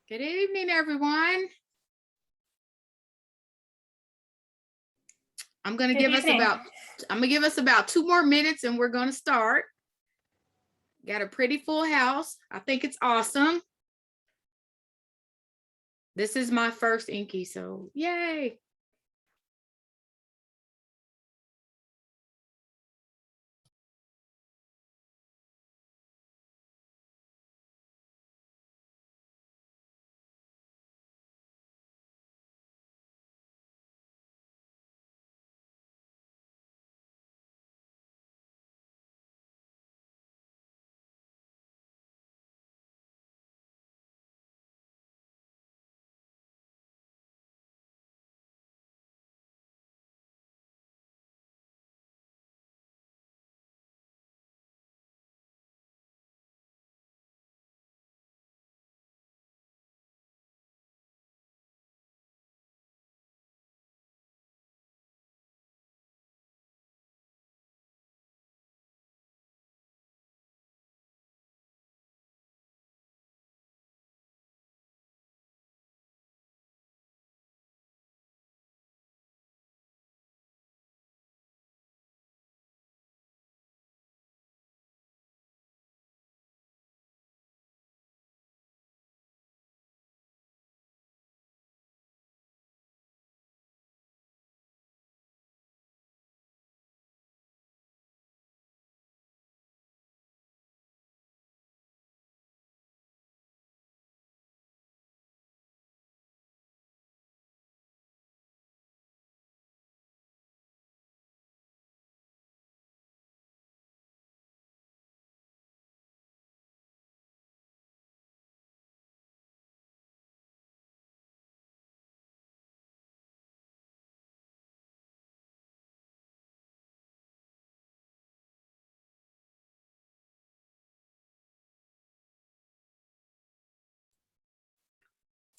Good evening, everyone. I'm going to give us about 2 more minutes and we're going to start. Got a pretty full house. I think it's awesome. This is my first InKY, so yay.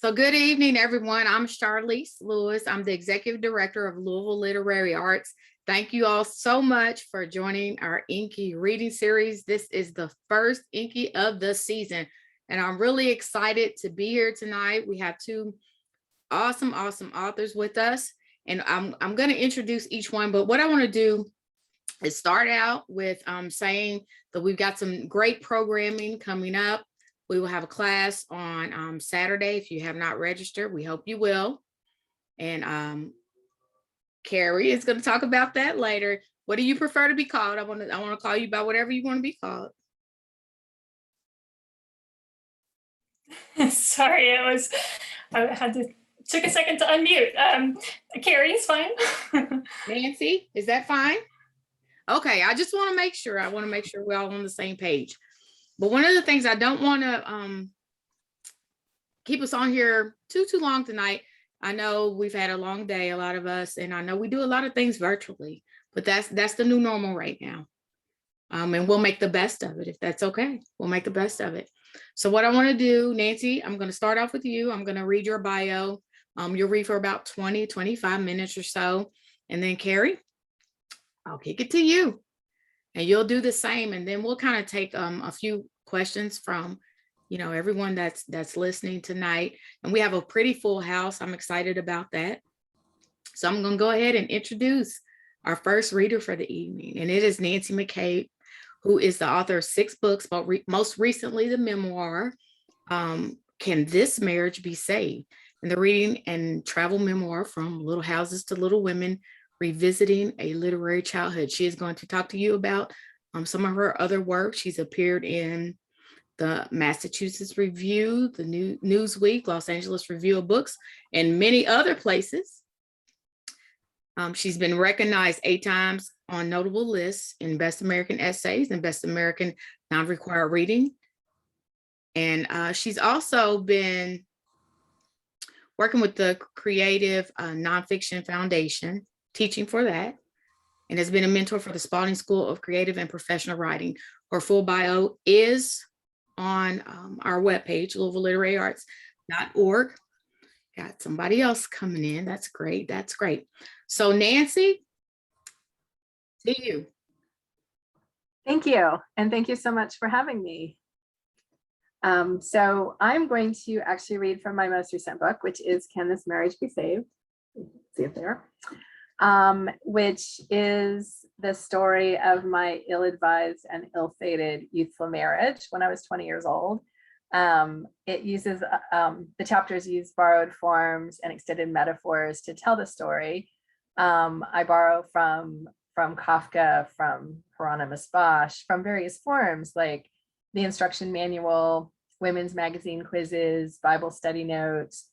So good evening, everyone. I'm Charlize Lewis. I'm the Executive Director of Louisville Literary Arts. Thank you all so much for joining our InKY reading series. This is the first InKY of the season, and I'm really excited to be here tonight. We have 2 awesome authors with us, and I'm going to introduce each one, but what I want to do is start out with saying that we've got some great programming coming up. We will have a class on Saturday. If you have not registered, we hope you will. And Carrie is going to talk about that later. What do you prefer to be called? I want to call you by whatever you want to be called. Sorry, took a second to unmute. Carrie is fine. Nancy, is that fine? Okay, I just want to make sure. I want to make sure we're all on the same page. But one of the things I don't want to keep us on here too long tonight. I know we've had a long day, a lot of us, and I know we do a lot of things virtually, but that's the new normal right now. And we'll make the best of it. If that's okay, we'll make the best of it. So what I want to do, Nancy, I'm going to start off with you. I'm going to read your bio. You'll read for about 20-25 minutes or so. And then Carrie, I'll kick it to you. And you'll do the same, and then we'll kind of take a few questions from, everyone that's listening tonight. And we have a pretty full house. I'm excited about that. So I'm going to go ahead and introduce our first reader for the evening, and it is Nancy McCabe, who is the author of 6 books, but most recently the memoir, Can This Marriage Be Saved? And the reading and travel memoir, From Little Houses to Little Women, Revisiting a Literary Childhood. She is going to talk to you about some of her other work. She's appeared in the Massachusetts Review, the Newsweek, Los Angeles Review of Books, and many other places. She's been recognized 8 times on notable lists in Best American Essays and Best American Non-Required Reading. And she's also been working with the Creative Nonfiction Foundation, teaching for that, and has been a mentor for the Spalding School of Creative and Professional Writing. Her full bio is on our webpage, LouisvilleLiteraryArts.org. Got somebody else coming in. That's great. That's great. So Nancy, to you. Thank you. And thank you so much for having me. So I'm going to actually read from my most recent book, which is Can This Marriage Be Saved? See it there. Which is the story of my ill-advised and ill-fated youthful marriage when I was 20 years old. It uses, the chapters use borrowed forms and extended metaphors to tell the story. I borrow from Kafka, from Hieronymus Bosch, from various forms like the instruction manual, women's magazine quizzes, Bible study notes,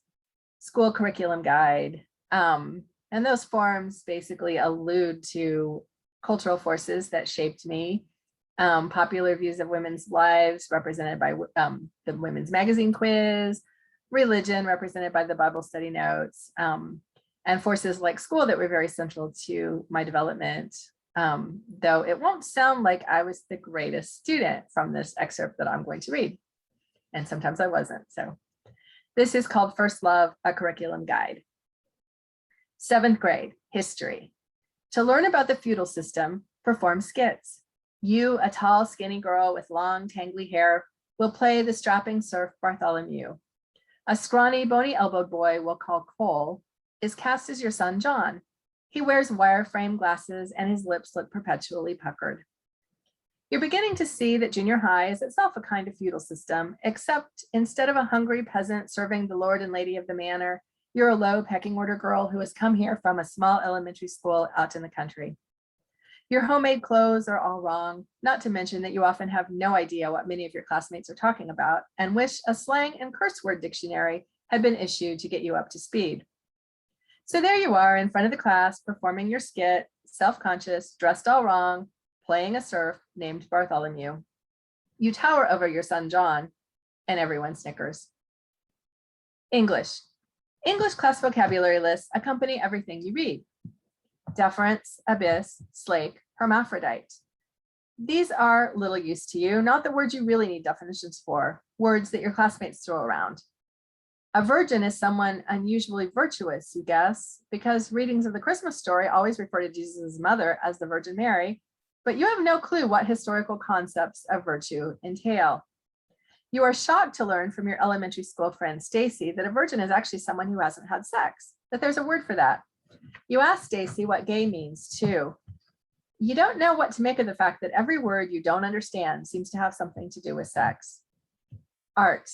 school curriculum guide. And those forms basically allude to cultural forces that shaped me. Popular views of women's lives represented by the women's magazine quiz, religion represented by the Bible study notes, and forces like school that were very central to my development. Though it won't sound like I was the greatest student from this excerpt that I'm going to read. And sometimes I wasn't. So this is called First Love, a Curriculum Guide. 7th grade, history. To learn about the feudal system, perform skits. You, a tall, skinny girl with long, tangly hair, will play the strapping serf Bartholomew. A scrawny, bony-elbowed boy we'll call Cole is cast as your son John. He wears wire-frame glasses and his lips look perpetually puckered. You're beginning to see that junior high is itself a kind of feudal system, except instead of a hungry peasant serving the lord and lady of the manor, you're a low pecking order girl who has come here from a small elementary school out in the country. Your homemade clothes are all wrong, not to mention that you often have no idea what many of your classmates are talking about and wish a slang and curse word dictionary had been issued to get you up to speed. So there you are in front of the class, performing your skit, self-conscious, dressed all wrong, playing a serf named Bartholomew. You tower over your son John, and everyone snickers. English. English class vocabulary lists accompany everything you read. Deference, abyss, slake, hermaphrodite. These are little use to you, not the words you really need definitions for, words that your classmates throw around. A virgin is someone unusually virtuous, you guess, because readings of the Christmas story always refer to Jesus' mother as the Virgin Mary, but you have no clue what historical concepts of virtue entail. You are shocked to learn from your elementary school friend Stacy that a virgin is actually someone who hasn't had sex, that there's a word for that. You ask Stacy what gay means too. You don't know what to make of the fact that every word you don't understand seems to have something to do with sex. Art.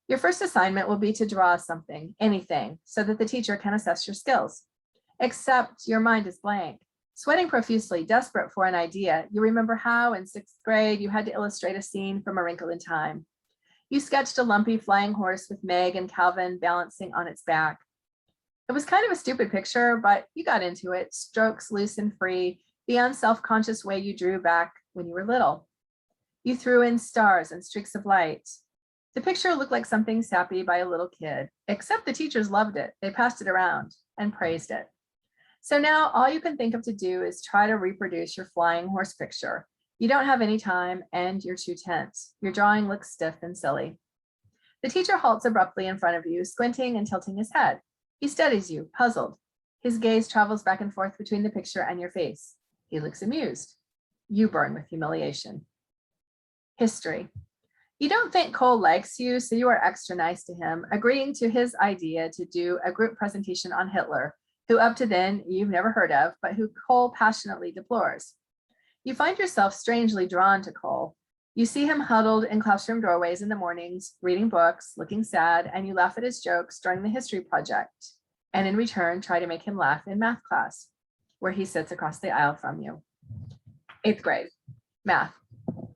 Your first assignment will be to draw something, anything, so that the teacher can assess your skills. Except your mind is blank. Sweating profusely, desperate for an idea, you remember how in 6th grade you had to illustrate a scene from A Wrinkle in Time. You sketched a lumpy flying horse with Meg and Calvin balancing on its back. It was kind of a stupid picture, but you got into it, strokes loose and free, the unself-conscious way you drew back when you were little. You threw in stars and streaks of light. The picture looked like something sappy by a little kid, except the teachers loved it. They passed it around and praised it. So now all you can think of to do is try to reproduce your flying horse picture. You don't have any time and you're too tense. Your drawing looks stiff and silly. The teacher halts abruptly in front of you, squinting and tilting his head. He studies you, puzzled. His gaze travels back and forth between the picture and your face. He looks amused. You burn with humiliation. History. You don't think Cole likes you, so you are extra nice to him, agreeing to his idea to do a group presentation on Hitler, who up to then you've never heard of, but who Cole passionately deplores. You find yourself strangely drawn to Cole. You see him huddled in classroom doorways in the mornings, reading books, looking sad, and you laugh at his jokes during the history project, and in return try to make him laugh in math class, where he sits across the aisle from you. 8th grade, math.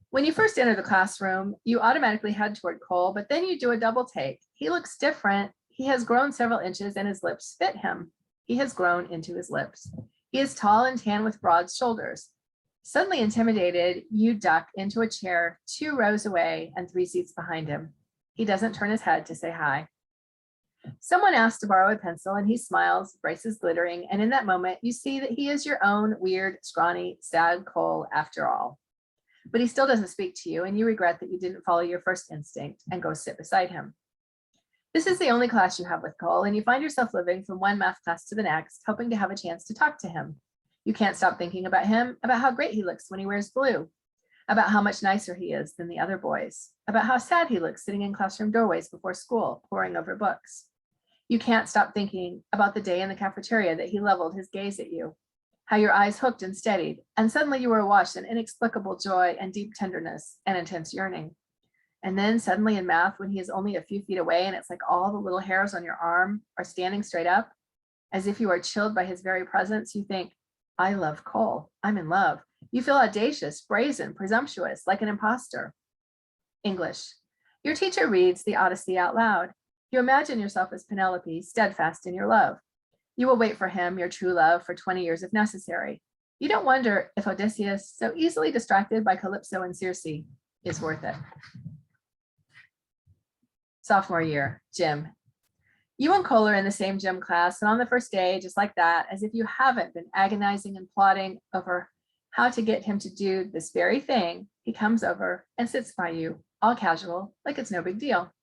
When you first enter the classroom, you automatically head toward Cole, but then you do a double take. He looks different. He has grown several inches and his lips fit him. He has grown into his lips. He is tall and tan with broad shoulders. Suddenly intimidated, you duck into a chair 2 rows away and 3 seats behind him. He doesn't turn his head to say hi. Someone asks to borrow a pencil and he smiles, braces glittering, and in that moment you see that he is your own weird, scrawny, sad Cole after all. But he still doesn't speak to you and you regret that you didn't follow your first instinct and go sit beside him. This is the only class you have with Cole, and you find yourself living from one math class to the next, hoping to have a chance to talk to him. You can't stop thinking about him, about how great he looks when he wears blue. about how much nicer he is than the other boys, about how sad he looks sitting in classroom doorways before school, poring over books. You can't stop thinking about the day in the cafeteria that he leveled his gaze at you, how your eyes hooked and steadied, and suddenly you were awash in inexplicable joy and deep tenderness and intense yearning. And then suddenly in math, when he is only a few feet away and it's like all the little hairs on your arm are standing straight up, as if you are chilled by his very presence, you think, I love Cole, I'm in love. You feel audacious, brazen, presumptuous, like an imposter. English. Your teacher reads the Odyssey out loud. You imagine yourself as Penelope, steadfast in your love. You will wait for him, your true love, for 20 years if necessary. You don't wonder if Odysseus, so easily distracted by Calypso and Circe, is worth it. Sophomore year, gym. You and Cole are in the same gym class, and on the first day, just like that, as if you haven't been agonizing and plotting over how to get him to do this very thing, he comes over and sits by you, all casual, like it's no big deal.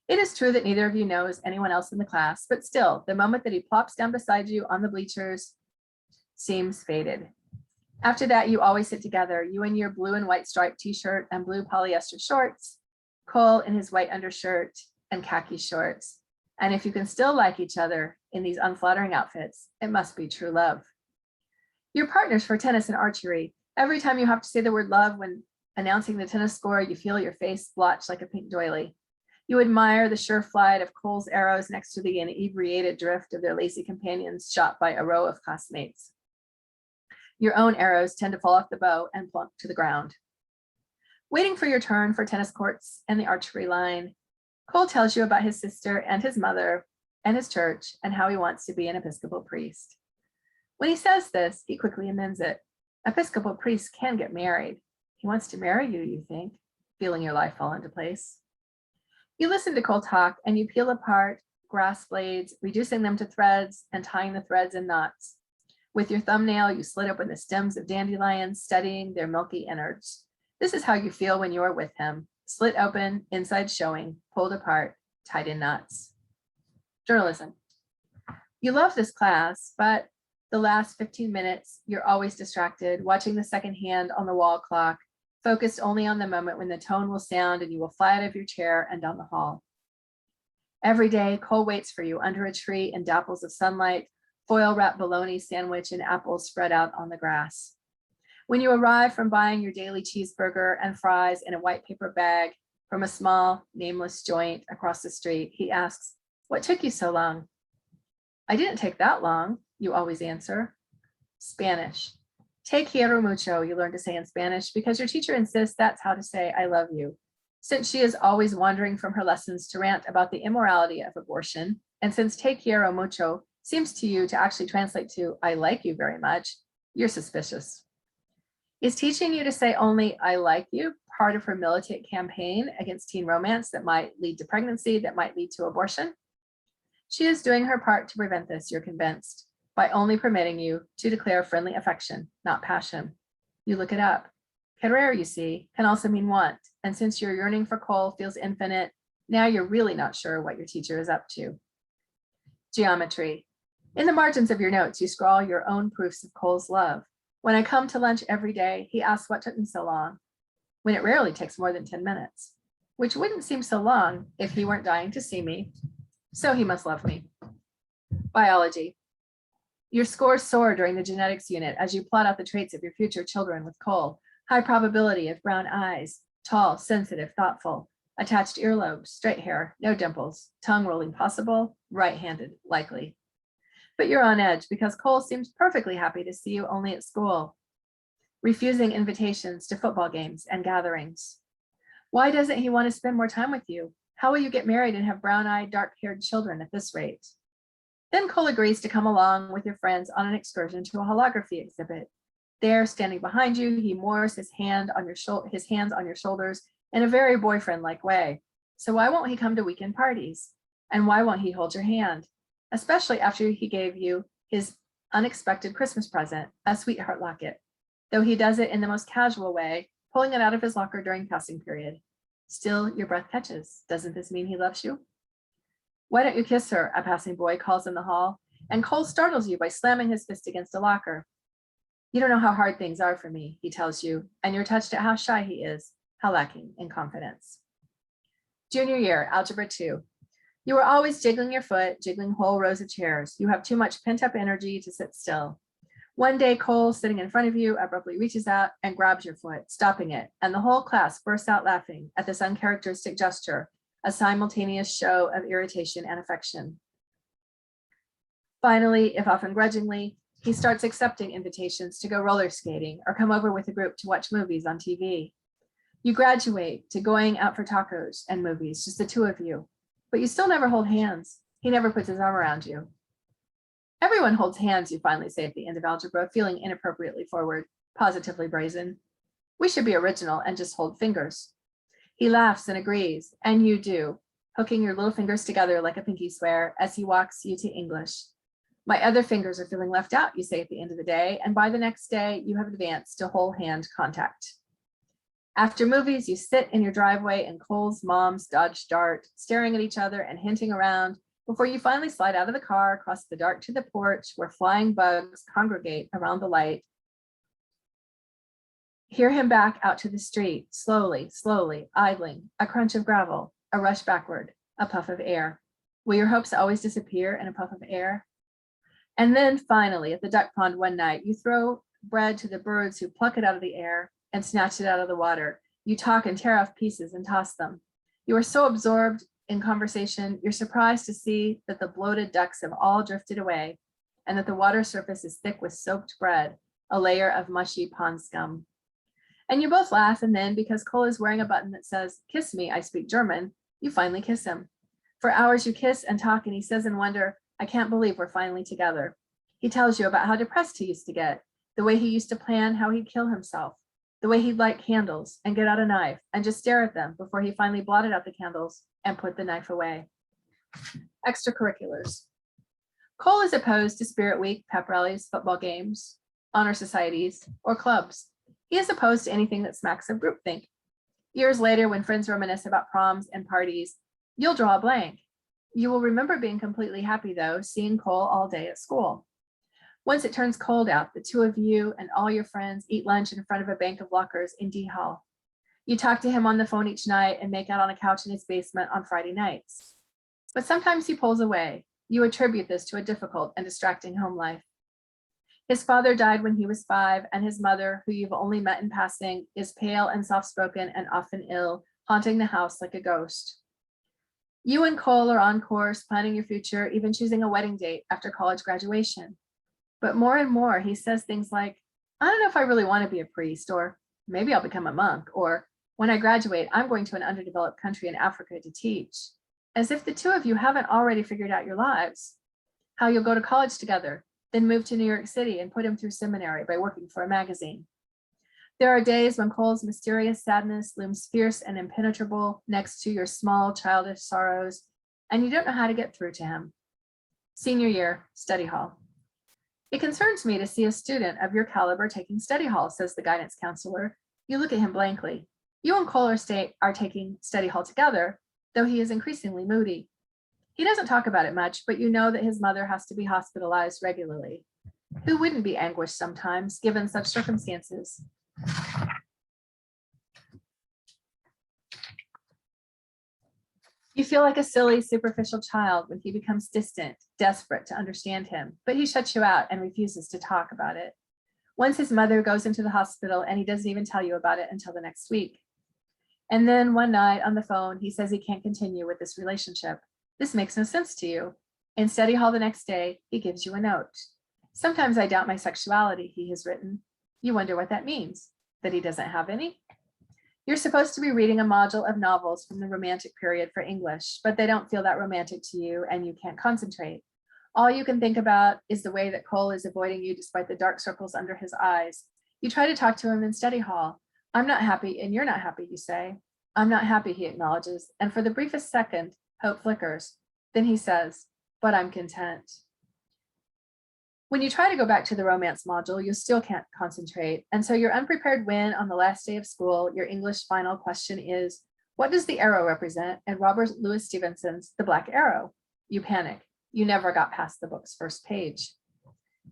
It is true that neither of you knows anyone else in the class, but still, the moment that he plops down beside you on the bleachers seems fated. After that, you always sit together, you in your blue and white striped t-shirt and blue polyester shorts, Cole in his white undershirt and khaki shorts. And if you can still like each other in these unflattering outfits, it must be true love. You're partners for tennis and archery. Every time you have to say the word love when announcing the tennis score, you feel your face blotched like a pink doily. You admire the sure flight of Cole's arrows next to the inebriated drift of their lazy companions shot by a row of classmates. Your own arrows tend to fall off the bow and plunk to the ground. Waiting for your turn for tennis courts and the archery line, Cole tells you about his sister and his mother and his church and how he wants to be an Episcopal priest. When he says this, he quickly amends it. Episcopal priests can get married. He wants to marry you, you think, feeling your life fall into place. You listen to Cole talk and you peel apart grass blades, reducing them to threads and tying the threads in knots. With your thumbnail, you slit open the stems of dandelions, studying their milky innards. This is how you feel when you're with him, slit open, inside showing, pulled apart, tied in knots. Journalism. You love this class, but the last 15 minutes, you're always distracted, watching the second hand on the wall clock, focused only on the moment when the tone will sound and you will fly out of your chair and down the hall. Every day, Cole waits for you under a tree in dapples of sunlight, foil-wrapped bologna sandwich and apples spread out on the grass. When you arrive from buying your daily cheeseburger and fries in a white paper bag from a small, nameless joint across the street, he asks, "What took you so long?" "I didn't take that long," you always answer. Spanish. Te quiero mucho, you learn to say in Spanish because your teacher insists that's how to say I love you. Since she is always wandering from her lessons to rant about the immorality of abortion, and since te quiero mucho seems to you to actually translate to I like you very much, you're suspicious. Is teaching you to say only I like you part of her militant campaign against teen romance that might lead to pregnancy, that might lead to abortion? She is doing her part to prevent this, you're convinced, by only permitting you to declare friendly affection, not passion. You look it up. Querer, you see, can also mean want, and since your yearning for Cole feels infinite, now you're really not sure what your teacher is up to. Geometry. In the margins of your notes, you scrawl your own proofs of Cole's love. When I come to lunch every day, he asks what took me so long, when it rarely takes more than 10 minutes, which wouldn't seem so long if he weren't dying to see me. So he must love me. Biology. Your scores soar during the genetics unit as you plot out the traits of your future children with Cole. High probability of brown eyes, tall, sensitive, thoughtful, attached earlobes, straight hair, no dimples, tongue rolling possible, right-handed, likely. But you're on edge because Cole seems perfectly happy to see you only at school, refusing invitations to football games and gatherings. Why doesn't he want to spend more time with you? How will you get married and have brown-eyed, dark-haired children at this rate? Then Cole agrees to come along with your friends on an excursion to a holography exhibit. There, standing behind you, he moors his hands on your shoulders in a very boyfriend-like way. So why won't he come to weekend parties? And why won't he hold your hand? Especially after he gave you his unexpected Christmas present, a sweetheart locket, though he does it in the most casual way, pulling it out of his locker during passing period. Still, your breath catches. Doesn't this mean he loves you? "Why don't you kiss her?" a passing boy calls in the hall, and Cole startles you by slamming his fist against a locker. You don't know how hard things are for me, he tells you, and you're touched at how shy he is, how lacking in confidence. Junior year, Algebra 2. You are always jiggling your foot, jiggling whole rows of chairs. You have too much pent-up energy to sit still. One day, Cole, sitting in front of you, abruptly reaches out and grabs your foot, stopping it, and the whole class bursts out laughing at this uncharacteristic gesture, a simultaneous show of irritation and affection. Finally, if often grudgingly, he starts accepting invitations to go roller skating or come over with a group to watch movies on TV. You graduate to going out for tacos and movies, just the two of you, but you still never hold hands. He never puts his arm around you. Everyone holds hands, you finally say at the end of algebra, feeling inappropriately forward, positively brazen. We should be original and just hold fingers. He laughs and agrees, and you do, hooking your little fingers together like a pinky swear as he walks you to English. My other fingers are feeling left out, you say at the end of the day, and by the next day, you have advanced to whole hand contact. After movies, you sit in your driveway in Cole's mom's Dodge Dart, staring at each other and hinting around before you finally slide out of the car, across the dark to the porch where flying bugs congregate around the light. Hear him back out to the street, slowly, slowly, idling, a crunch of gravel, a rush backward, a puff of air. Will your hopes always disappear in a puff of air? And then finally, at the duck pond one night, you throw bread to the birds who pluck it out of the air and snatch it out of the water. You talk and tear off pieces and toss them. You are so absorbed in conversation, you're surprised to see that the bloated ducks have all drifted away and that the water surface is thick with soaked bread, a layer of mushy pond scum. And you both laugh, and then, because Cole is wearing a button that says, "Kiss me, I speak German," you finally kiss him. For hours you kiss and talk, and he says in wonder, "I can't believe we're finally together." He tells you about how depressed he used to get, the way he used to plan how he'd kill himself, the way he'd light candles and get out a knife and just stare at them before he finally blotted out the candles and put the knife away. Extracurriculars. Cole is opposed to Spirit Week, pep rallies, football games, honor societies, or clubs. He is opposed to anything that smacks of groupthink. Years later, when friends reminisce about proms and parties, you'll draw a blank. You will remember being completely happy, though, seeing Cole all day at school. Once it turns cold out, the two of you and all your friends eat lunch in front of a bank of lockers in D Hall. You talk to him on the phone each night and make out on a couch in his basement on Friday nights. But sometimes he pulls away. You attribute this to a difficult and distracting home life. His father died when he was 5, and his mother, who you've only met in passing, is pale and soft-spoken and often ill, haunting the house like a ghost. You and Cole are on course, planning your future, even choosing a wedding date after college graduation. But more and more, he says things like, "I don't know if I really want to be a priest," or "maybe I'll become a monk," or "when I graduate, I'm going to an underdeveloped country in Africa to teach," as if the two of you haven't already figured out your lives, how you'll go to college together, then move to New York City and put him through seminary by working for a magazine. There are days when Cole's mysterious sadness looms fierce and impenetrable next to your small childish sorrows, and you don't know how to get through to him. Senior year, study hall. "It concerns me to see a student of your caliber taking study hall," says the guidance counselor. You look at him blankly. You and Cole are taking study hall together, though he is increasingly moody. He doesn't talk about it much, but you know that his mother has to be hospitalized regularly. Who wouldn't be anguished sometimes, given such circumstances? You feel like a silly, superficial child when he becomes distant, desperate to understand him, but he shuts you out and refuses to talk about it. Once his mother goes into the hospital and he doesn't even tell you about it until the next week. And then one night on the phone, he says he can't continue with this relationship. This makes no sense to you. In study hall the next day, he gives you a note. "Sometimes I doubt my sexuality," he has written. You wonder what that means, that he doesn't have any? You're supposed to be reading a module of novels from the Romantic period for English, but they don't feel that romantic to you and you can't concentrate. All you can think about is the way that Cole is avoiding you despite the dark circles under his eyes. You try to talk to him in study hall. "I'm not happy and you're not happy," you say. "I'm not happy," he acknowledges, and for the briefest second, hope flickers. Then he says, "But I'm content." When you try to go back to the romance module, you still can't concentrate. And so you're unprepared when, on the last day of school, your English final question is, "What does the arrow represent?" and Robert Louis Stevenson's "The Black Arrow." You panic. You never got past the book's first page.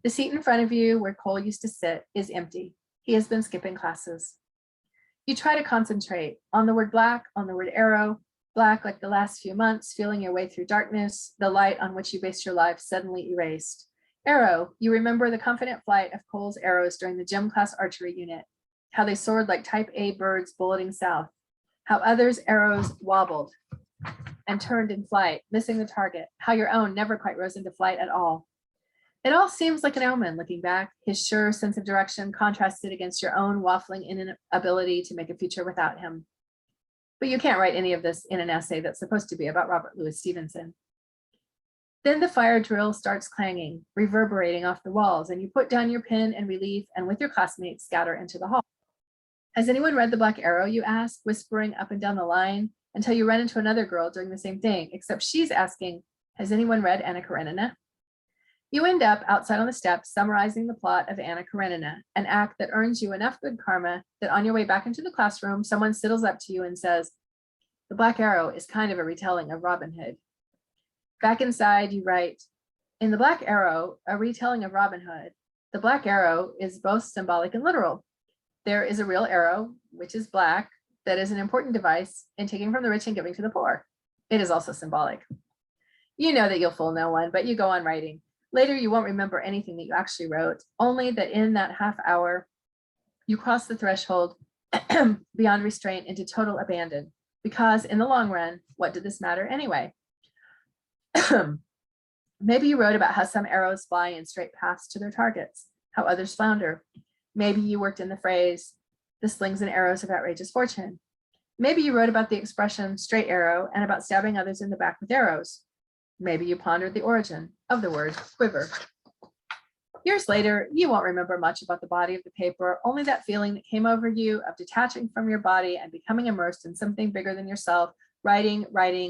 The seat in front of you where Cole used to sit is empty. He has been skipping classes. You try to concentrate on the word black, on the word arrow, black like the last few months, feeling your way through darkness, the light on which you based your life suddenly erased. Arrow, you remember the confident flight of Cole's arrows during the gym class archery unit, how they soared like type A birds bulleting south, how others' arrows wobbled and turned in flight, missing the target, how your own never quite rose into flight at all. It all seems like an omen looking back, his sure sense of direction contrasted against your own waffling inability to make a future without him. But you can't write any of this in an essay that's supposed to be about Robert Louis Stevenson. Then the fire drill starts clanging, reverberating off the walls, and you put down your pen in relief and with your classmates scatter into the hall. Has anyone read The Black Arrow, you ask, whispering up and down the line until you run into another girl doing the same thing, except she's asking, has anyone read Anna Karenina? You end up outside on the steps summarizing the plot of Anna Karenina, an act that earns you enough good karma that on your way back into the classroom, someone sidles up to you and says, The Black Arrow is kind of a retelling of Robin Hood. Back inside, you write, in The Black Arrow, a retelling of Robin Hood, the Black Arrow is both symbolic and literal. There is a real arrow, which is black, that is an important device in taking from the rich and giving to the poor. It is also symbolic. You know that you'll fool no one, but you go on writing. Later, you won't remember anything that you actually wrote, only that in that half hour, you cross the threshold beyond restraint into total abandon. Because in the long run, what did this matter anyway? Maybe you wrote about how some arrows fly in straight paths to their targets, how others flounder. Maybe you worked in the phrase, the slings and arrows of outrageous fortune. Maybe you wrote about the expression straight arrow and about stabbing others in the back with arrows. Maybe you pondered the origin of the word quiver. Years later, you won't remember much about the body of the paper, only that feeling that came over you of detaching from your body and becoming immersed in something bigger than yourself, writing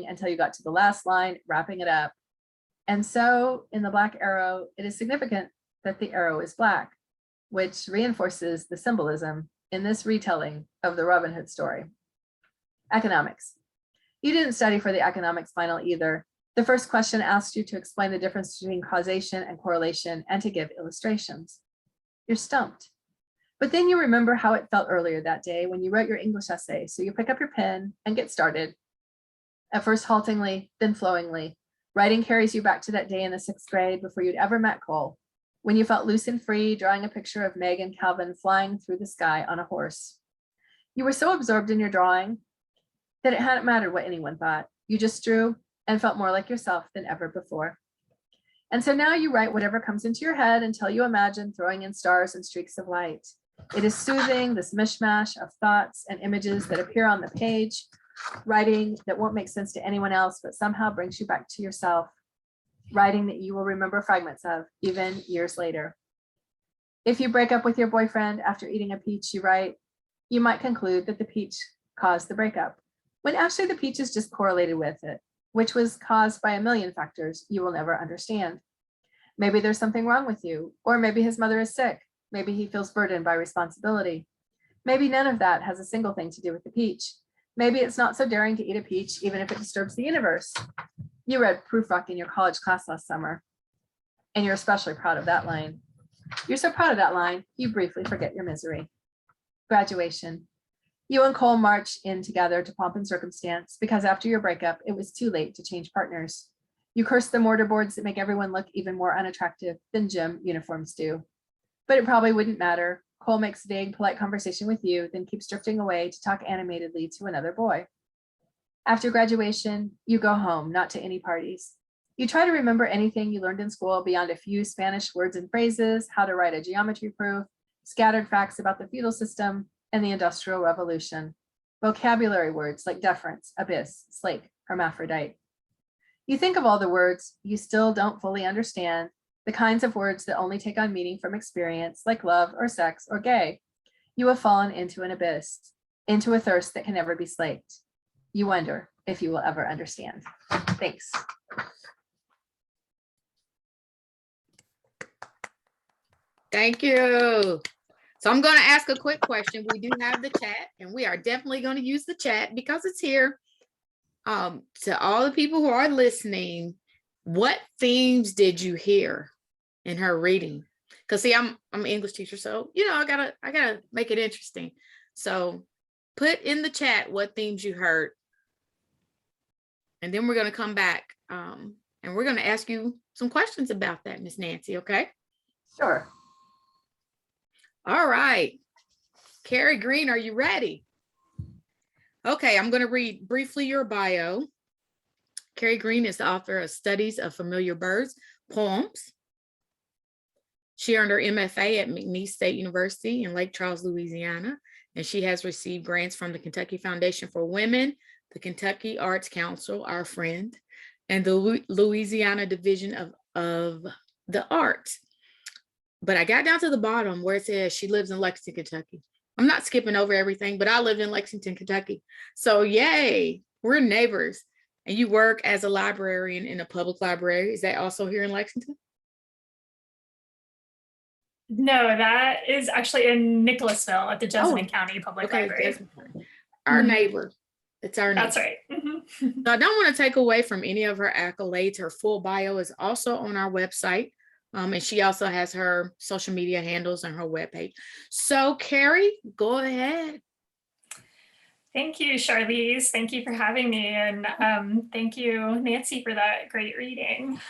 until you got to the last line, wrapping it up. And so in The Black Arrow, it is significant that the arrow is black, which reinforces the symbolism in this retelling of the Robin Hood story. Economics. You didn't study for the economics final either. The first question asked you to explain the difference between causation and correlation and to give illustrations. You're stumped. But then you remember how it felt earlier that day when you wrote your English essay. So you pick up your pen and get started. At first haltingly, then flowingly. Writing carries you back to that day in the 6th grade before you'd ever met Cole, when you felt loose and free, drawing a picture of Meg and Calvin flying through the sky on a horse. You were so absorbed in your drawing that it hadn't mattered what anyone thought. You just drew and felt more like yourself than ever before. And so now you write whatever comes into your head until you imagine throwing in stars and streaks of light. It is soothing, this mishmash of thoughts and images that appear on the page, writing that won't make sense to anyone else, but somehow brings you back to yourself, writing that you will remember fragments of, even years later. If you break up with your boyfriend after eating a peach, you write, you might conclude that the peach caused the breakup, when actually the peach is just correlated with it, which was caused by a million factors you will never understand. Maybe there's something wrong with you, or maybe his mother is sick. Maybe he feels burdened by responsibility. Maybe none of that has a single thing to do with the peach. Maybe it's not so daring to eat a peach, even if it disturbs the universe. You read Proofrock in your college class last summer, and you're especially proud of that line. You're so proud of that line, you briefly forget your misery. Graduation. You and Cole march in together to pomp and circumstance because after your breakup, it was too late to change partners. You curse the mortarboards that make everyone look even more unattractive than gym uniforms do. But it probably wouldn't matter. Cole makes vague, polite conversation with you, then keeps drifting away to talk animatedly to another boy. After graduation, you go home, not to any parties. You try to remember anything you learned in school beyond a few Spanish words and phrases, how to write a geometry proof, scattered facts about the feudal system and the Industrial Revolution, vocabulary words like deference, abyss, slake, hermaphrodite. You think of all the words you still don't fully understand, the kinds of words that only take on meaning from experience, like love or sex or gay. You have fallen into an abyss, into a thirst that can never be slaked. You wonder if you will ever understand. Thanks. Thank you. So I'm going to ask a quick question. We do have the chat, and we are definitely going to use the chat because it's here. To all the people who are listening, what themes did you hear in her reading? Cause see, I'm an English teacher, so you know, I gotta make it interesting. So put in the chat what themes you heard. And then we're gonna come back and we're gonna ask you some questions about that, Miss Nancy, okay? Sure. All right. Carrie Green, are you ready? Okay, I'm gonna read briefly your bio. Carrie Green is the author of Studies of Familiar Birds, Poems. She earned her MFA at McNeese State University in Lake Charles, Louisiana, and she has received grants from the Kentucky Foundation for Women, the Kentucky Arts Council, our friend, and the Louisiana Division of the Arts. But I got down to the bottom where it says she lives in Lexington, Kentucky. I'm not skipping over everything, but I live in Lexington, Kentucky. So yay, we're neighbors. And you work as a librarian in a public library. Is that also here in Lexington? No, that is actually in Nicholasville at the Jessamine County Public Library. Our neighbor. It's our neighbor. That's right. So I don't want to take away from any of her accolades. Her full bio is also on our website. And she also has her social media handles on her webpage. So Carrie, go ahead. Thank you, Charlize. Thank you for having me. And thank you, Nancy, for that great reading.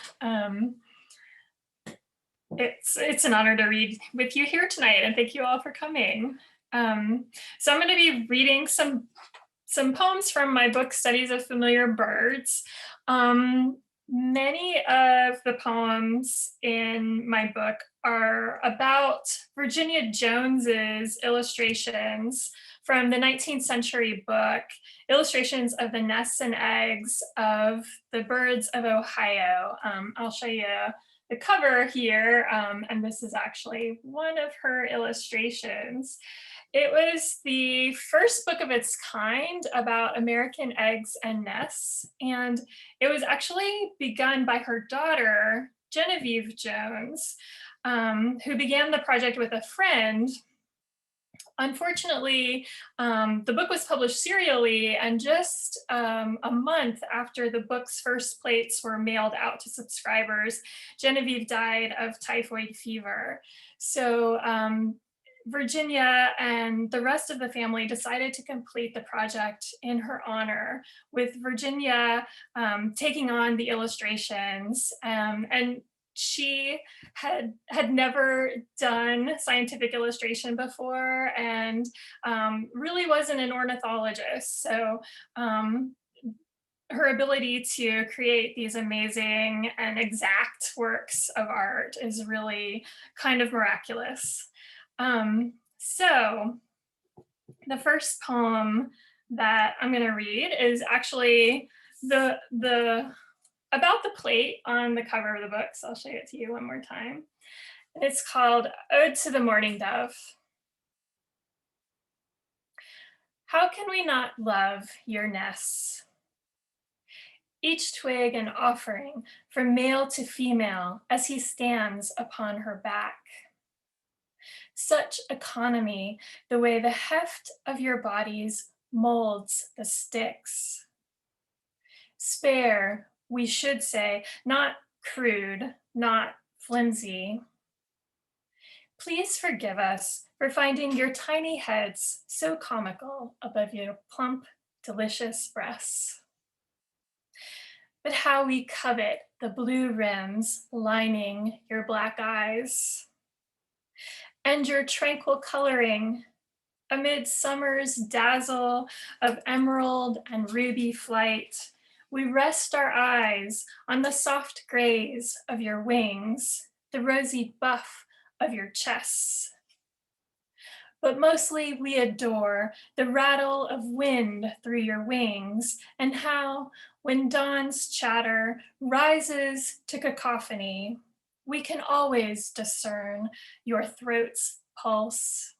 It's an honor to read with you here tonight, and thank you all for coming. So I'm going to be reading some poems from my book, Studies of Familiar Birds. Many of the poems in my book are about Virginia Jones's illustrations from the 19th century book, Illustrations of the Nests and Eggs of the Birds of Ohio. I'll show you the cover here, and this is actually one of her illustrations. It was the first book of its kind about American eggs and nests, and it was actually begun by her daughter, Genevieve Jones, who began the project with a friend. Unfortunately, the book was published serially, and just a month after the book's first plates were mailed out to subscribers, Genevieve died of typhoid fever. So Virginia and the rest of the family decided to complete the project in her honor, with Virginia taking on the illustrations, and she had never done scientific illustration before, and really wasn't an ornithologist. So her ability to create these amazing and exact works of art is really kind of miraculous. So the first poem that I'm going to read is actually about the plate on the cover of the book. So I'll show it to you one more time. And it's called Ode to the Mourning Dove. How can we not love your nests? Each twig an offering from male to female as he stands upon her back. Such economy, the way the heft of your bodies molds the sticks. Spare, we should say, not crude, not flimsy. Please forgive us for finding your tiny heads so comical above your plump, delicious breasts. But how we covet the blue rims lining your black eyes, and your tranquil coloring amid summer's dazzle of emerald and ruby flight. We rest our eyes on the soft grays of your wings, the rosy buff of your chests. But mostly we adore the rattle of wind through your wings, and how, when dawn's chatter rises to cacophony, we can always discern your throat's pulse.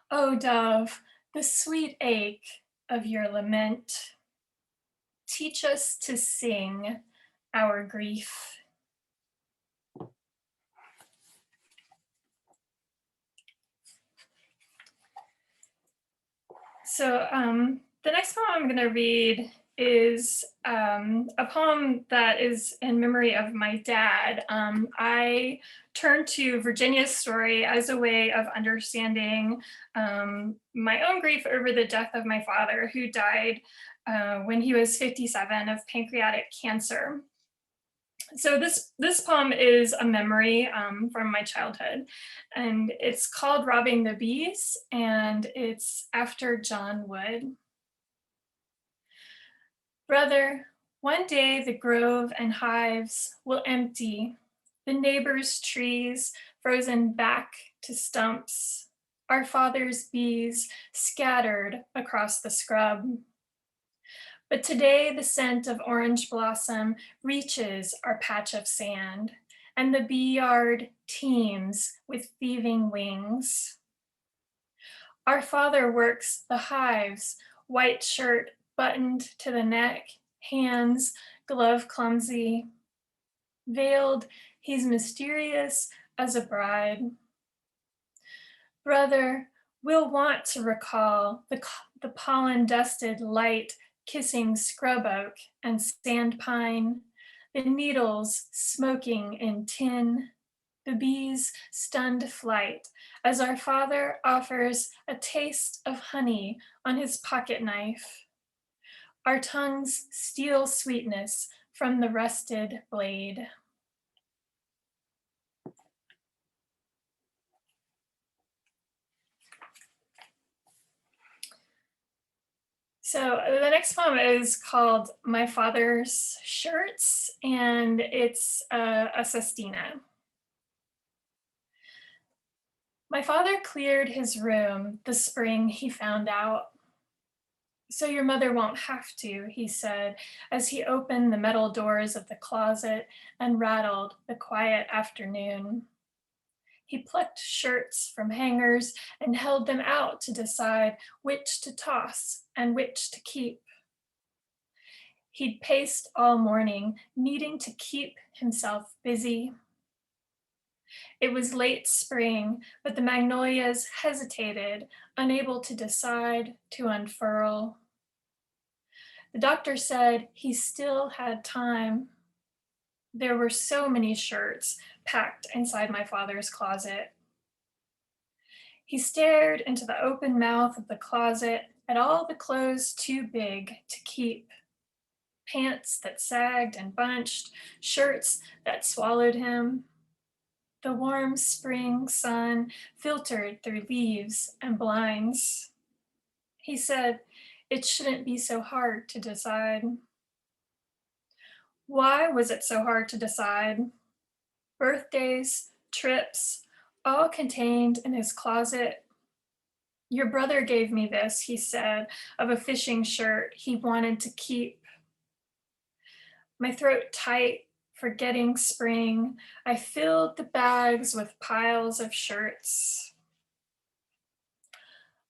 O dove, the sweet ache of your lament, teach us to sing our grief. So the next poem I'm going to read is a poem that is in memory of my dad. I turned to Virginia's story as a way of understanding my own grief over the death of my father, who died when he was 57 of pancreatic cancer. So this poem is a memory from my childhood, and it's called Robbing the Bees, and it's after John Wood. Brother, one day the grove and hives will empty, the neighbors' trees frozen back to stumps, our father's bees scattered across the scrub. But today the scent of orange blossom reaches our patch of sand, and the bee yard teems with thieving wings. Our father works the hives, white shirt buttoned to the neck, hands glove clumsy. Veiled, he's mysterious as a bride. Brother, we'll want to recall the pollen-dusted light kissing scrub oak and sand pine, the needles smoking in tin, the bees' stunned flight as our father offers a taste of honey on his pocket knife. Our tongues steal sweetness from the rusted blade. So the next poem is called My Father's Shirts, and it's a sestina. My father cleared his room the spring he found out. So your mother won't have to, he said, as he opened the metal doors of the closet and rattled the quiet afternoon. He plucked shirts from hangers and held them out to decide which to toss and which to keep. He'd paced all morning, needing to keep himself busy. It was late spring, but the magnolias hesitated, unable to decide to unfurl. The doctor said he still had time. There were so many shirts packed inside my father's closet. He stared into the open mouth of the closet at all the clothes too big to keep. Pants that sagged and bunched, shirts that swallowed him. The warm spring sun filtered through leaves and blinds. He said, it shouldn't be so hard to decide. Why was it so hard to decide? Birthdays, trips, all contained in his closet. Your brother gave me this, he said, of a fishing shirt he wanted to keep. My throat tight, forgetting spring, I filled the bags with piles of shirts.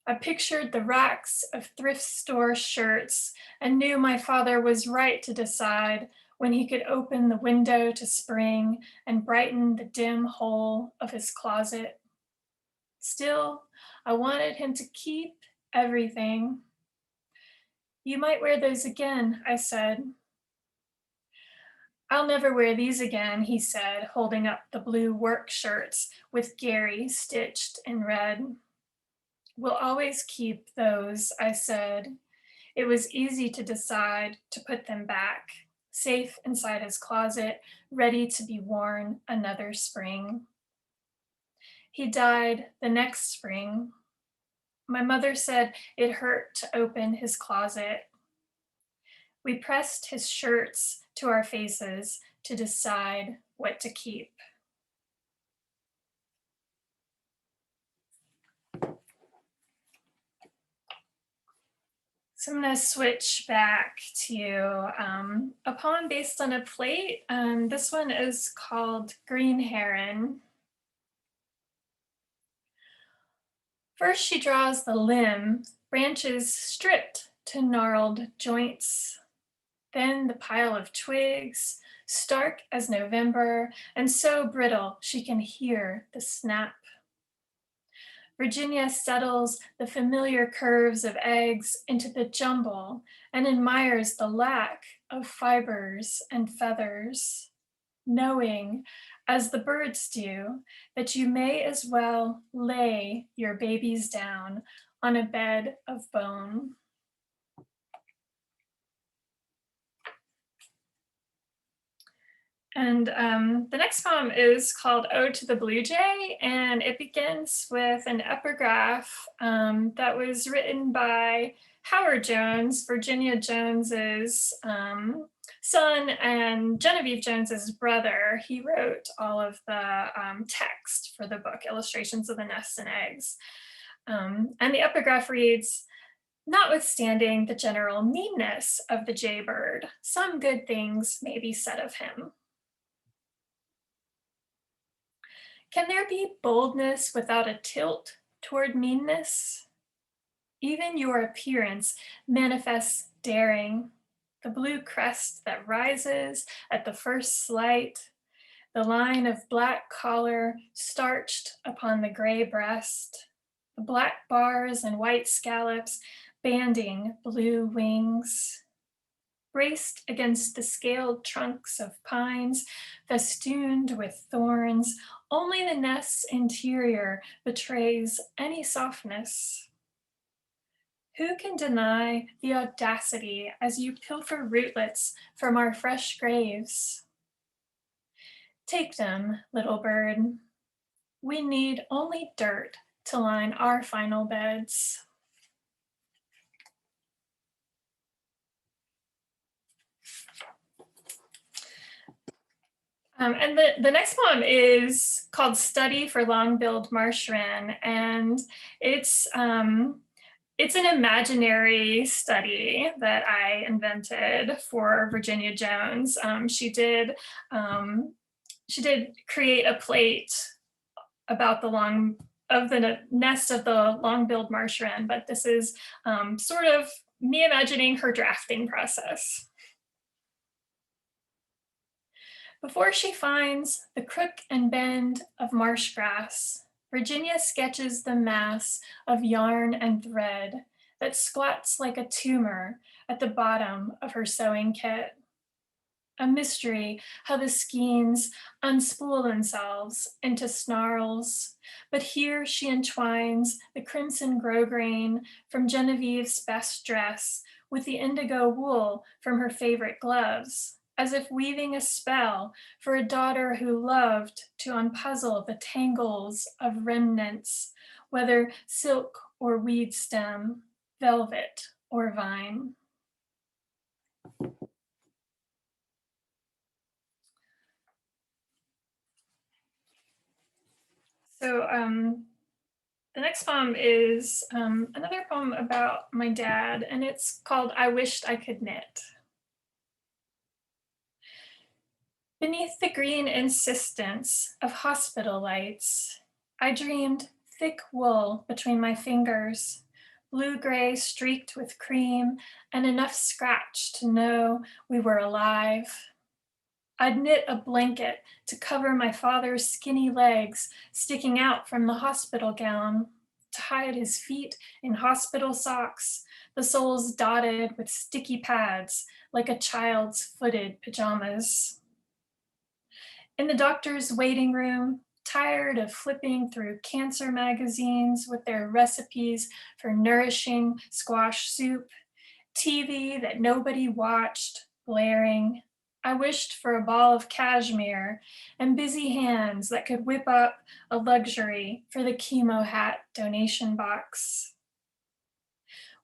I pictured the racks of thrift store shirts and knew my father was right to decide when he could open the window to spring and brighten the dim hole of his closet. Still, I wanted him to keep everything. You might wear those again, I said. I'll never wear these again, he said, holding up the blue work shirts with Gary stitched in red. We'll always keep those, I said. It was easy to decide to put them back, safe inside his closet, ready to be worn another spring. He died the next spring. My mother said it hurt to open his closet. We pressed his shirts to our faces to decide what to keep. So I'm going to switch back to a poem based on a plate. This one is called Green Heron. First she draws the limb, branches stripped to gnarled joints. Then the pile of twigs, stark as November, and so brittle she can hear the snap. Virginia settles the familiar curves of eggs into the jumble and admires the lack of fibers and feathers, knowing, as the birds do, that you may as well lay your babies down on a bed of bone. And the next poem is called Ode to the Blue Jay, and it begins with an epigraph that was written by Howard Jones, Virginia Jones's son and Genevieve Jones's brother. He wrote all of the text for the book, Illustrations of the Nests and Eggs. And the epigraph reads, "Notwithstanding the general meanness of the jaybird, some good things may be said of him. Can there be boldness without a tilt toward meanness? Even your appearance manifests daring, the blue crest that rises at the first slight, the line of black collar starched upon the gray breast, the black bars and white scallops banding blue wings. Braced against the scaled trunks of pines, festooned with thorns, only the nest's interior betrays any softness. Who can deny the audacity as you pilfer rootlets from our fresh graves? Take them, little bird. We need only dirt to line our final beds." And the next poem is called Study for Long-Billed Marsh Wren, and it's an imaginary study that I invented for Virginia Jones. She did create a plate about the nest of the long-billed marsh wren, but this is sort of me imagining her drafting process. Before she finds the crook and bend of marsh grass, Virginia sketches the mass of yarn and thread that squats like a tumor at the bottom of her sewing kit. A mystery how the skeins unspool themselves into snarls, but here she entwines the crimson grosgrain from Genevieve's best dress with the indigo wool from her favorite gloves, as if weaving a spell for a daughter who loved to unpuzzle the tangles of remnants, whether silk or weed stem, velvet or vine. So the next poem is another poem about my dad, and it's called I Wished I Could Knit. Beneath the green insistence of hospital lights, I dreamed thick wool between my fingers, blue-gray streaked with cream and enough scratch to know we were alive. I'd knit a blanket to cover my father's skinny legs sticking out from the hospital gown, to hide his feet in hospital socks, the soles dotted with sticky pads like a child's footed pajamas. In the doctor's waiting room, tired of flipping through cancer magazines with their recipes for nourishing squash soup, TV that nobody watched, blaring, I wished for a ball of cashmere and busy hands that could whip up a luxury for the chemo hat donation box.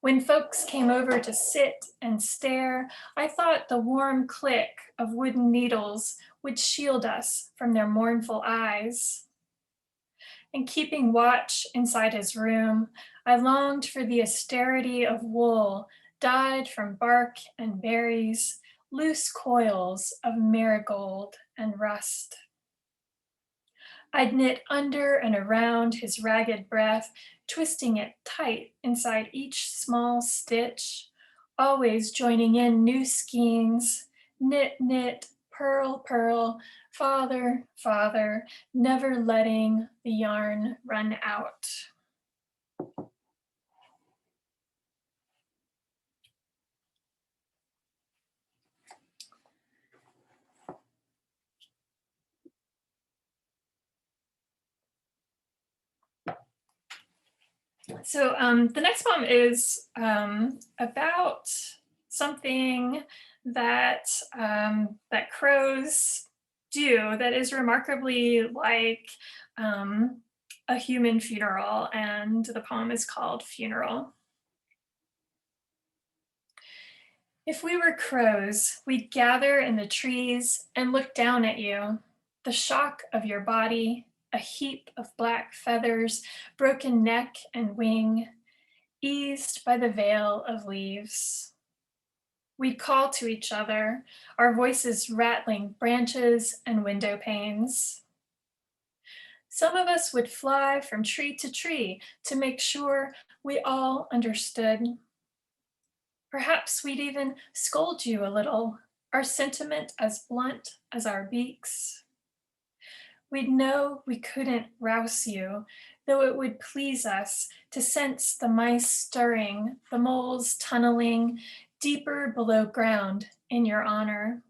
When folks came over to sit and stare, I thought the warm click of wooden needles would shield us from their mournful eyes. And keeping watch inside his room, I longed for the austerity of wool dyed from bark and berries, loose coils of marigold and rust. I'd knit under and around his ragged breath, twisting it tight inside each small stitch, always joining in new skeins, knit, knit, purl, purl, father, father, never letting the yarn run out. So the next poem is about something that that crows do that is remarkably like a human funeral, and the poem is called Funeral. If we were crows, we'd gather in the trees and look down at you, the shock of your body, a heap of black feathers, broken neck and wing, eased by the veil of leaves. We'd call to each other, our voices rattling branches and window panes. Some of us would fly from tree to tree to make sure we all understood. Perhaps we'd even scold you a little, our sentiment as blunt as our beaks. We'd know we couldn't rouse you, though it would please us to sense the mice stirring, the moles tunneling deeper below ground in your honor.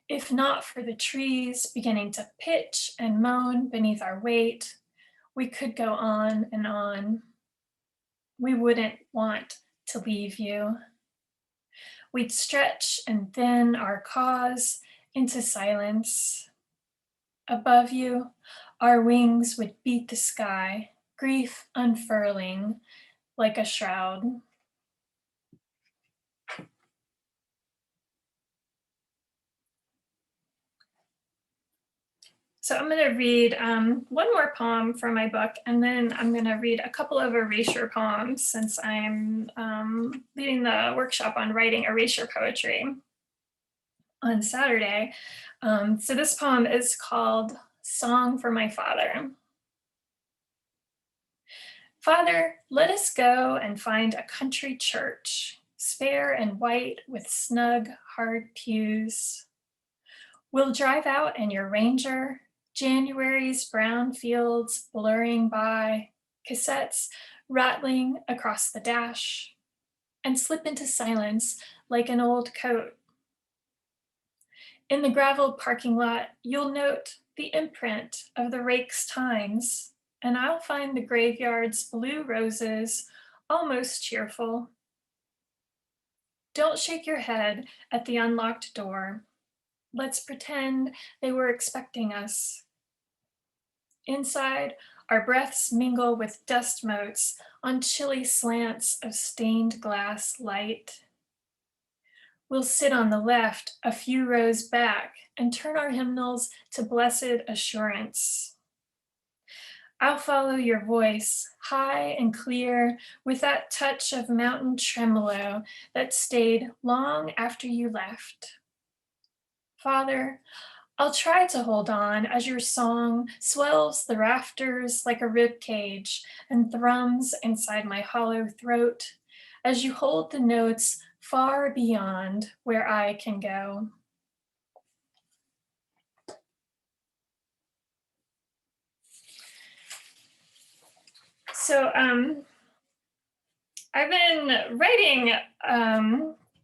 If not for the trees beginning to pitch and moan beneath our weight, we could go on and on. We wouldn't want to leave you. We'd stretch and thin our cause into silence. Above you, our wings would beat the sky, grief unfurling like a shroud. So I'm going to read one more poem from my book, and then I'm going to read a couple of erasure poems since I'm leading the workshop on writing erasure poetry on Saturday. So this poem is called Song for My Father. Father, let us go and find a country church, spare and white with snug, hard pews. We'll drive out in your Ranger, January's brown fields blurring by, cassettes rattling across the dash, and slip into silence like an old coat. In the gravel parking lot, you'll note the imprint of the rake's tines, and I'll find the graveyard's blue roses almost cheerful. Don't shake your head at the unlocked door. Let's pretend they were expecting us. Inside, our breaths mingle with dust motes on chilly slants of stained glass light. We'll sit on the left a few rows back and turn our hymnals to blessed assurance. I'll follow your voice, high and clear, with that touch of mountain tremolo that stayed long after you left. Father, I'll try to hold on as your song swells the rafters like a rib cage and thrums inside my hollow throat as you hold the notes far beyond where I can go. So I've been writing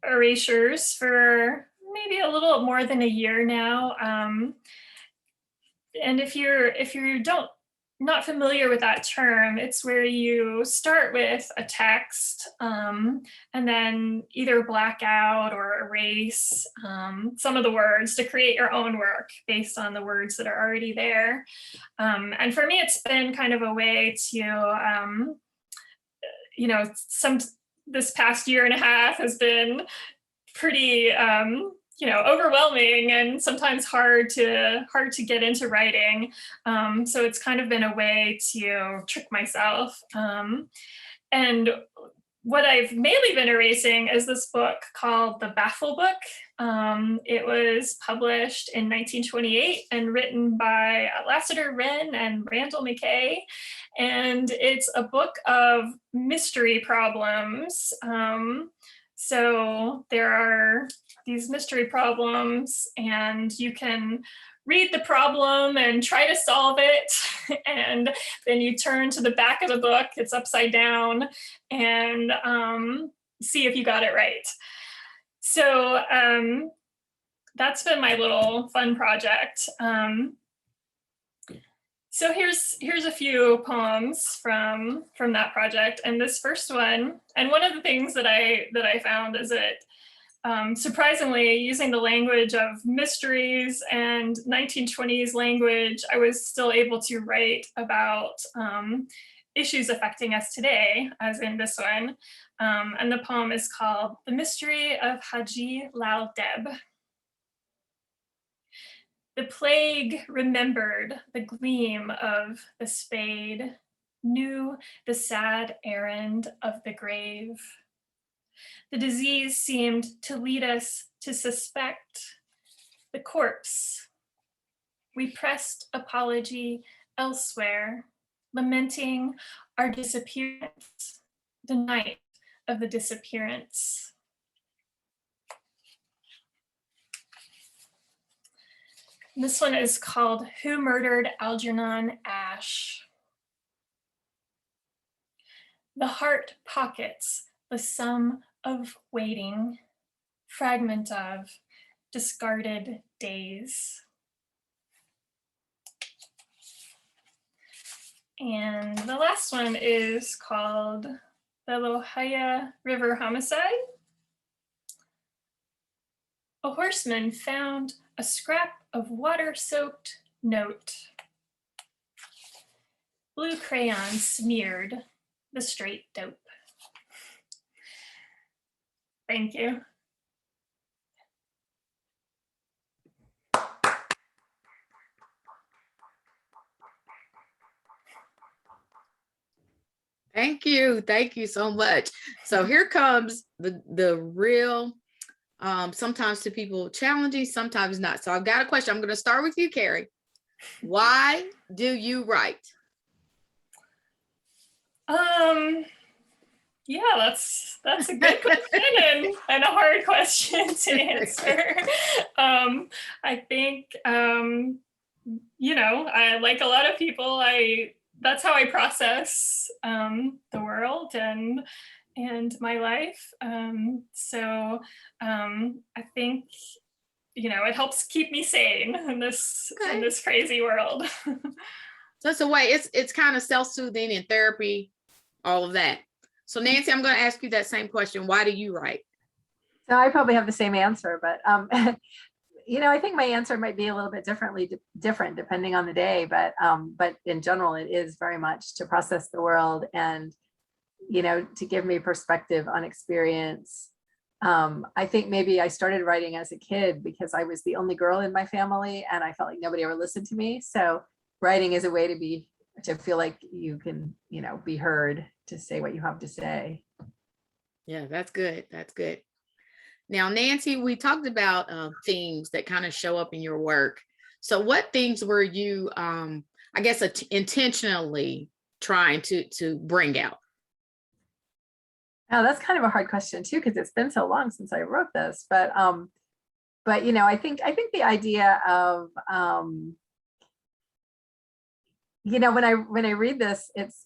erasures for maybe a little more than a year now. And if you're not familiar with that term, it's where you start with a text and then either black out or erase some of the words to create your own work based on the words that are already there. And for me, it's been kind of a way to, this past year and a half has been pretty overwhelming and sometimes hard to get into writing. So it's kind of been a way to trick myself. And what I've mainly been erasing is this book called The Baffle Book. It was published in 1928 and written by Lassiter Wren and Randall McCabe. And it's a book of mystery problems. So there are these mystery problems and you can read the problem and try to solve it. And then you turn to the back of the book, it's upside down, and see if you got it right. So that's been my little fun project. So here's a few poems from that project, and this first one, and one of the things that I found is that surprisingly, using the language of mysteries and 1920s language, I was still able to write about issues affecting us today, as in this one. And the poem is called "The Mystery of Haji Lal Deb." The plague remembered the gleam of the spade, knew the sad errand of the grave. The disease seemed to lead us to suspect the corpse. We pressed apology elsewhere, lamenting our disappearance, the night of the disappearance. This one is called "Who Murdered Algernon Ash?" The heart pockets the sum of waiting, fragment of discarded days. And the last one is called "The Lohaya River Homicide." A horseman found a scrap of water-soaked note. Blue crayon smeared the straight dope. Thank you. Thank you so much. So here comes the real, sometimes to people challenging, sometimes not. So I've got a question. I'm going to start with you, Carrie. Why do you write? Yeah, that's a good question and a hard question to answer. I think I, like a lot of people, that's how I process the world and my life. So I think it helps keep me sane in this crazy world. So it's a way, it's kind of self-soothing and therapy, all of that. So Nancy, I'm going to ask you that same question. Why do you write? So I probably have the same answer, but I think my answer might be a little bit different depending on the day, but in general, it is very much to process the world and, to give me perspective on experience. I think maybe I started writing as a kid because I was the only girl in my family and I felt like nobody ever listened to me. So writing is a way to feel like you can, be heard, to say what you have to say. Yeah, that's good. That's good. Now, Nancy, we talked about themes that kind of show up in your work. So what things were you, I guess, intentionally trying to bring out? Now that's kind of a hard question too, because it's been so long since I wrote this, but I think the idea of, when I read this, it's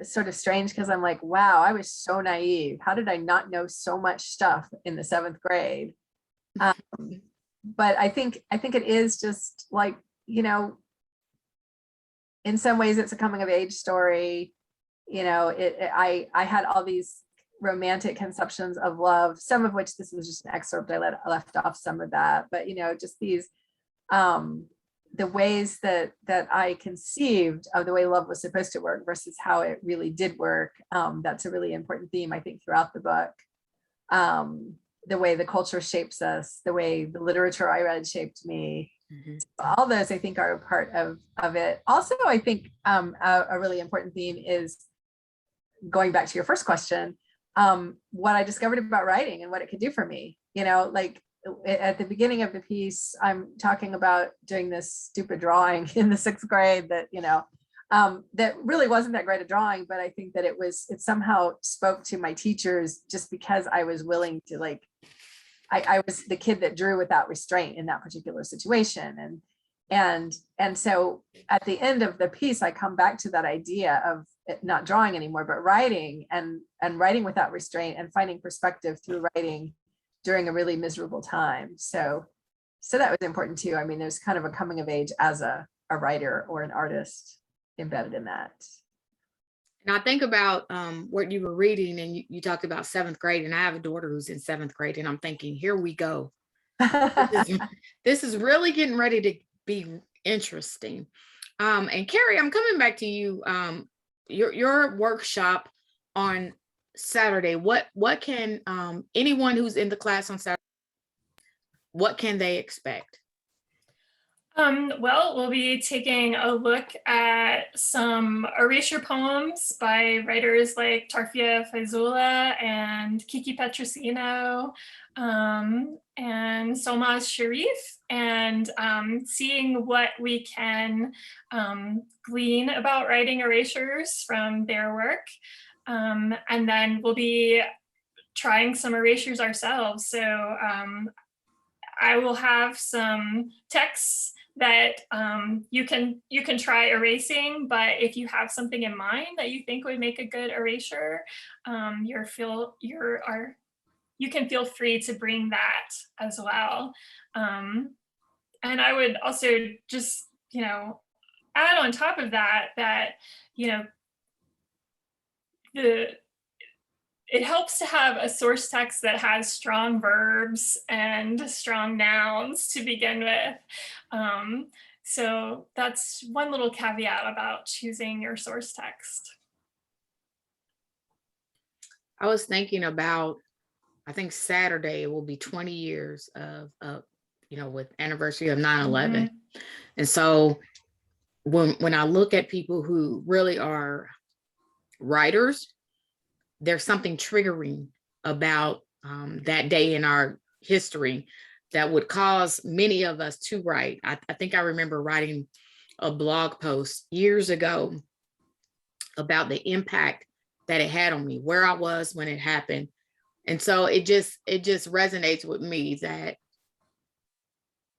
sort of strange because I'm like, wow, I was so naive. How did I not know so much stuff in the 7th grade? But I think it is just like, in some ways it's a coming of age story. I had all these romantic conceptions of love, some of which this was just an excerpt. I left off some of that, but just these the ways that I conceived of the way love was supposed to work versus how it really did work. That's a really important theme, I think, throughout the book. The way the culture shapes us, the way the literature I read shaped me. Mm-hmm. All those, I think, are a part of it. Also, I think a really important theme is, going back to your first question, what I discovered about writing and what it could do for me. Like at the beginning of the piece, I'm talking about doing this stupid drawing in the 6th grade that, that really wasn't that great a drawing, but I think that it somehow spoke to my teachers just because I was willing to, I was the kid that drew without restraint in that particular situation. And so at the end of the piece, I come back to that idea of not drawing anymore, but writing and writing without restraint and finding perspective through writing during a really miserable time. So that was important too. I mean, there's kind of a coming of age as a a writer or an artist embedded in that. And I think about what you were reading, and you talked about 7th grade, and I have a daughter who's in 7th grade, and I'm thinking, here we go. This is really getting ready to be interesting. And Carrie, I'm coming back to you. Your workshop on Saturday, what can anyone who's in the class on Saturday, what can they expect? Well, we'll be taking a look at some erasure poems by writers like Tarfia Faizullah and Kiki Petrosino and Solmaz Sharif, and seeing what we can glean about writing erasures from their work. And then we'll be trying some erasures ourselves. So I will have some texts that you can try erasing, but if you have something in mind that you think would make a good erasure, you can feel free to bring that as well. And I would also just, add on top of that, it helps to have a source text that has strong verbs and strong nouns to begin with. So that's one little caveat about choosing your source text. I was thinking about, I think Saturday will be 20 years of with anniversary of 9/11. And so when I look at people who really are writers, there's something triggering about that day in our history that would cause many of us to write. I think I remember writing a blog post years ago about the impact that it had on me, where I was when it happened. And so it just resonates with me that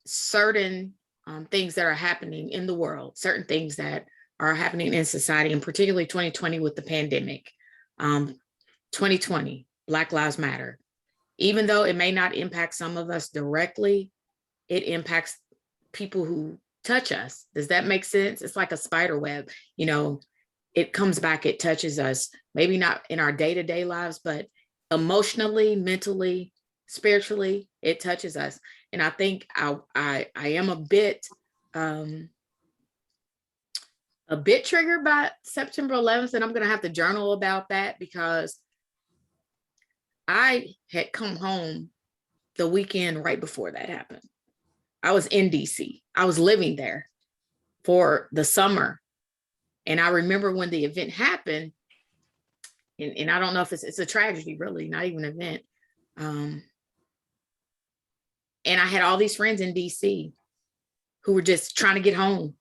certain things that are happening in the world, certain things that are happening in society, and particularly 2020 with the pandemic, 2020, Black Lives Matter. Even though it may not impact some of us directly, it impacts people who touch us. Does that make sense? It's like a spider web. It comes back, it touches us, maybe not in our day-to-day lives, but emotionally, mentally, spiritually, it touches us. And I think I am a bit triggered by September 11th, and I'm going to have to journal about that, because I had come home the weekend right before that happened. I was in DC. I was living there for the summer. And I remember when the event happened, and I don't know if it's a tragedy, really, not even an event. And I had all these friends in DC who were just trying to get home.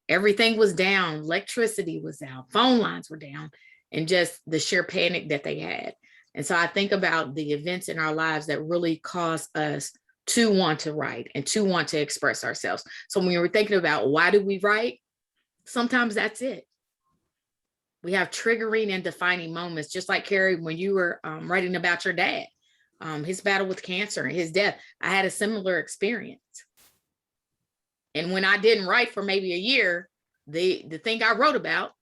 Everything was down. Electricity was out. Phone lines were down. And just the sheer panic that they had. And so I think about the events in our lives that really cause us to want to write and to want to express ourselves. So when we were thinking about why do we write, sometimes that's it. We have triggering and defining moments, just like Carrie, when you were writing about your dad, his battle with cancer and his death. I had a similar experience. And when I didn't write for maybe a year, the thing I wrote about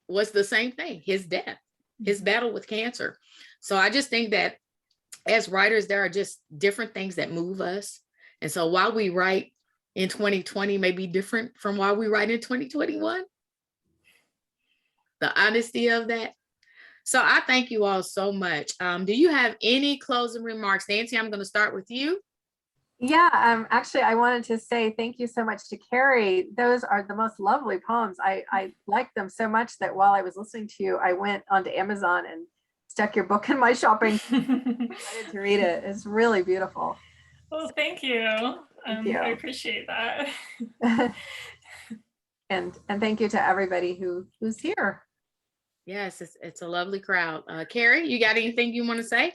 was the same thing, his death, his battle with cancer. So I just think that as writers, there are just different things that move us. And so while we write in 2020 may be different from why we write in 2021. The honesty of that. So I thank you all so much. Do you have any closing remarks? Nancy, I'm going to start with you. Yeah, actually, I wanted to say thank you so much to Carrie. Those are the most lovely poems. I like them so much that while I was listening to you, I went onto Amazon and stuck your book in my shopping to read it. It's really beautiful. Well, thank you. Thank you. I appreciate that. and thank you to everybody who's here. Yes, it's a lovely crowd. Carrie, you got anything you want to say?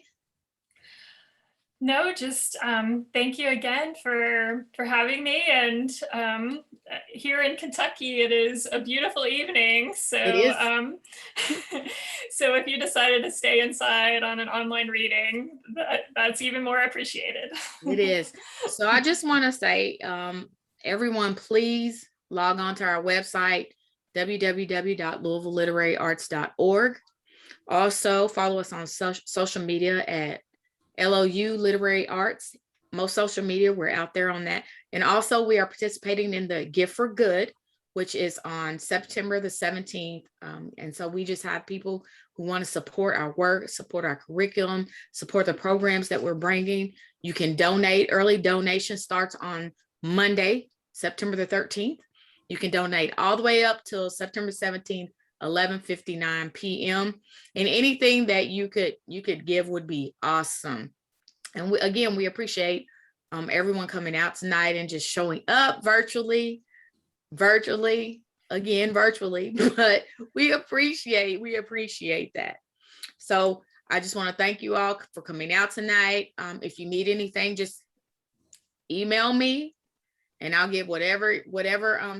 No, just thank you again for having me. And here in Kentucky, it is a beautiful evening. So, It is. So if you decided to stay inside on an online reading, that's even more appreciated. It is. So I just want to say, Everyone, please log on to our website, www.louisvilleliteraryarts.org. Also, follow us on social media at LOU Literary Arts. Most social media, we're out there on that. And also, we are participating in the Gift for Good, which is on September the 17th. And so we just have people who want to support our work, support our curriculum, support the programs that we're bringing. You can donate. Early donation starts on Monday, September the 13th. You can donate all the way up till September 17th, 11:59 p.m. And anything that you could give would be awesome. And again, we appreciate everyone coming out tonight and just showing up virtually, but we appreciate that. So I just want to thank you all for coming out tonight. If you need anything, just email me and I'll get whatever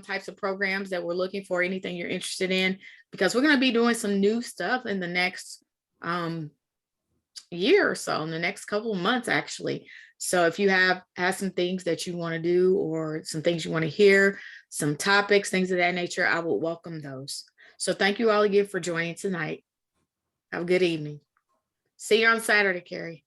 types of programs that we're looking for, anything you're interested in, because we're going to be doing some new stuff in the next year or so, in the next couple of months, actually. So if you have some things that you want to do or some things you want to hear, some topics, things of that nature, I will welcome those. So thank you all again for joining tonight. Have a good evening. See you on Saturday, Carrie.